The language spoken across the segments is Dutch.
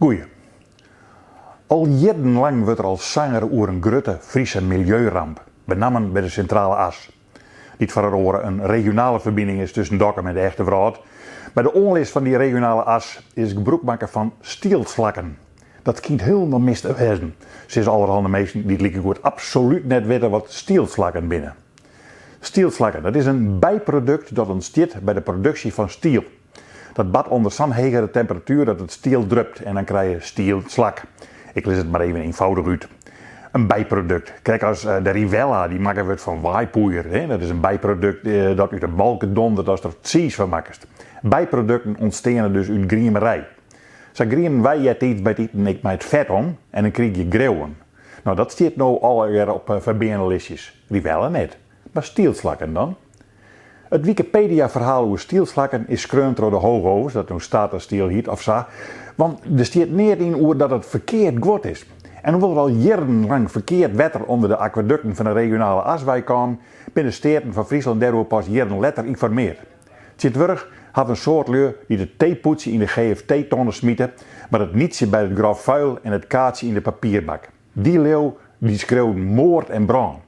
Goeie. Al jarenlang wordt er al zanger over een grote Friese milieuramp, met name bij de centrale as. Niet voor oren een regionale verbinding is tussen Dokkum en de echte Wraad. Bij de onlist van die regionale as is het gebruik maken van stielslakken. Dat klinkt helemaal mis te wezen. Sinds allerhande mensen die het lieke goed absoluut net weten wat stielslakken binnen. Stielslakken, dat is een bijproduct dat ontstaat bij de productie van stiel. Dat bad onder zo'n hegere temperatuur dat het stiel drupt en dan krijg je stielslak. Ik lees het maar even eenvoudig uit. Een bijproduct. Kijk, als de Rivella, die maken we van waaipoeier. Dat is een bijproduct dat uit de balken dondert als er cheese van maakt. Bijproducten ontstaan dus uit griemerij. Zo griemen wij het iets bij het met het vet om en dan krijg je greeuwen. Nou, dat staat nou alweer op verbeerde listjes. Rivella net. Maar stielslakken dan? Het Wikipedia-verhaal over stielslakken is skreund door de hoogovers, dat nu staat als stiel hiet of zo. Want er staat niet in hoe dat het verkeerd goed is. En hoewel er al jarenlang verkeerd wetter onder de aquaducten van de regionale aswijk kwam, binnen de steden van Friesland daarover pas jaren later informeerd. Zitwurg had een soort leur die de theepoetsen in de GFT-tonnen smieten, maar het nietsje bij het grof vuil en het kaartje in de papierbak. Die leeuw die schreeuwde moord en brand.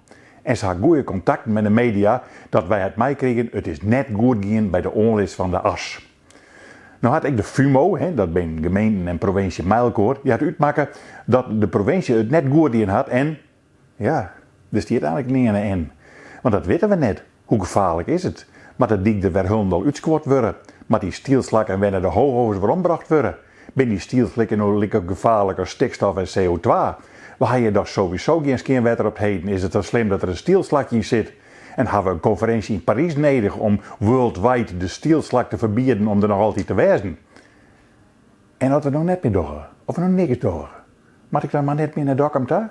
En ze had goede contacten met de media dat wij het meekregen, het is net goed gaan bij de onlist van de as. Nou had ik de FUMO, dat ben gemeenten en provincie Mijlkoor, die had uitmaken dat de provincie het net goed in had en, ja, dus die het eigenlijk niet aan de en. Want dat weten we net. Hoe gevaarlijk is het? Maar dat dik er weer helemaal uitgesquat worden. Maar die stielslakken weer naar de hoogovers weer ombracht worden. Ben die stielslakken nou lekker gevaarlijk als stikstof en CO2? Waar je daar sowieso geen skeenwetter op heden, is het dan slim dat er een stielslakje in zit. En hebben we een conferentie in Parijs nodig om wereldwijd de stielslak te verbieden om er nog altijd te wezen. En dat we nog net meer doen, of we nog niks doen. Mag ik dan maar net meer naar Dokkum toe?